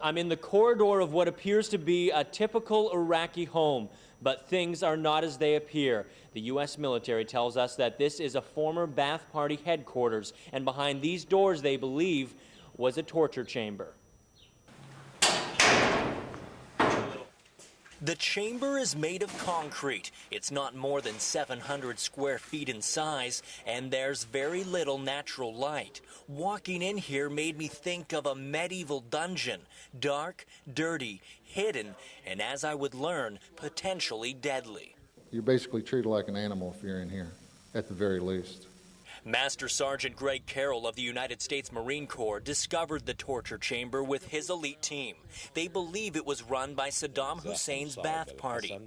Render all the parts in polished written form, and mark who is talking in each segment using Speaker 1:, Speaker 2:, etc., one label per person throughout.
Speaker 1: I'm in the corridor of what appears to be a typical Iraqi home, but things are not as they appear. The U.S. military tells us that this is a former Ba'ath Party headquarters, and behind these doors, they believe, was a torture chamber. The chamber is made of concrete. It's not more than 700 square feet in size, and there's very little natural light. Walking in here made me think of a medieval dungeon. Dark, dirty, hidden, and as I would learn, potentially deadly.
Speaker 2: You're basically treated like an animal if you're in here, at the very least.
Speaker 1: Master Sergeant Greg Carroll of the United States Marine Corps discovered the torture chamber with his elite team. They believe it was run by Saddam Hussein's Ba'ath Party.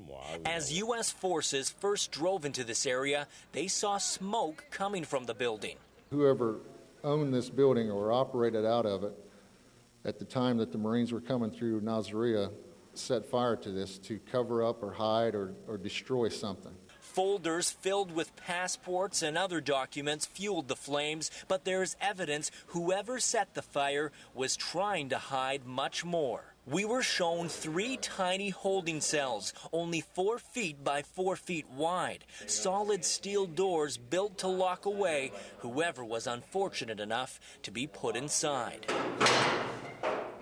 Speaker 1: As U.S. forces first drove into this area, they saw smoke coming from the building.
Speaker 2: Whoever owned this building or operated out of it at the time that the Marines were coming through Nasiriyah set fire to this to cover up or hide or destroy something.
Speaker 1: Folders filled with passports and other documents fueled the flames, but there's evidence whoever set the fire was trying to hide much more. We were shown 3 tiny holding cells, only 4 feet by 4 feet wide, solid steel doors built to lock away whoever was unfortunate enough to be put inside.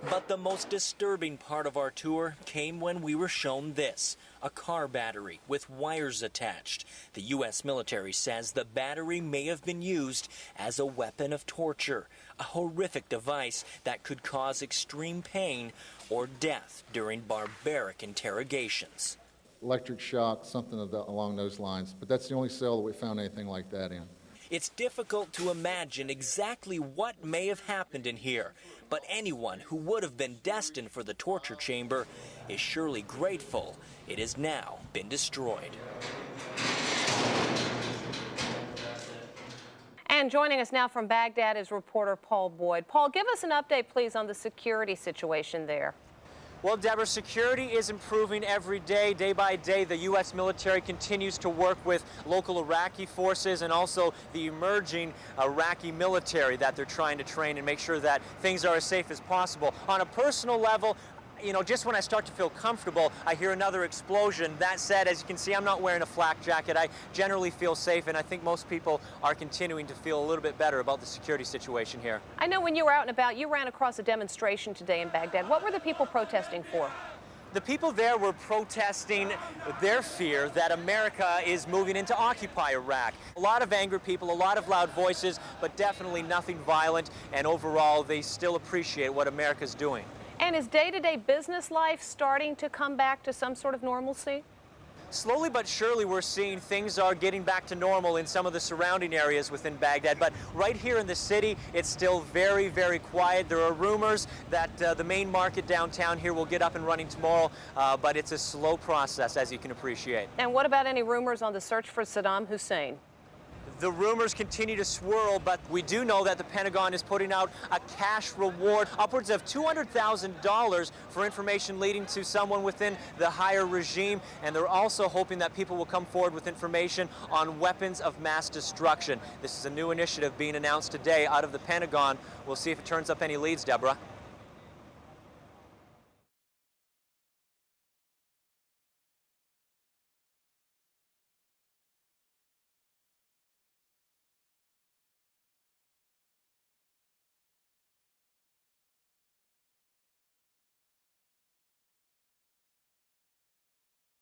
Speaker 1: But the most disturbing part of our tour came when we were shown this, a car battery with wires attached. The U.S. military says the battery may have been used as a weapon of torture, a horrific device that could cause extreme pain or death during barbaric interrogations.
Speaker 2: Electric shock, something along those lines, but that's the only cell that we found anything like that in.
Speaker 1: It's difficult to imagine exactly what may have happened in here, but anyone who would have been destined for the torture chamber is surely grateful it has now been destroyed.
Speaker 3: And joining us now from Baghdad is reporter Paul Boyd. Paul, give us an update, please, on the security situation there.
Speaker 1: Well, Deborah, security is improving every day. Day by day, the U.S. military continues to work with local Iraqi forces and also the emerging Iraqi military that they're trying to train and make sure that things are as safe as possible. On a personal level, you know, just when I start to feel comfortable, I hear another explosion. That said, as you can see, I'm not wearing a flak jacket. I generally feel safe, and I think most people are continuing to feel a little bit better about the security situation here.
Speaker 3: I know when you were out and about, you ran across a demonstration today in Baghdad. What were the people protesting for?
Speaker 1: The people there were protesting their fear that America is moving in to occupy Iraq. A lot of angry people, a lot of loud voices, but definitely nothing violent, and overall, they still appreciate what America's doing.
Speaker 3: And is day-to-day business life starting to come back to some sort of normalcy?
Speaker 1: Slowly but surely we're seeing things are getting back to normal in some of the surrounding areas within Baghdad, but right here in the city it's still very, very quiet. There are rumors that the main market downtown here will get up and running tomorrow, but it's a slow process, as you can appreciate.
Speaker 3: And what about any rumors on the search for Saddam Hussein?
Speaker 1: The rumors continue to swirl, but we do know that the Pentagon is putting out a cash reward, upwards of $200,000 for information leading to someone within the higher regime, and they're also hoping that people will come forward with information on weapons of mass destruction. This is a new initiative being announced today out of the Pentagon. We'll see if it turns up any leads, Deborah.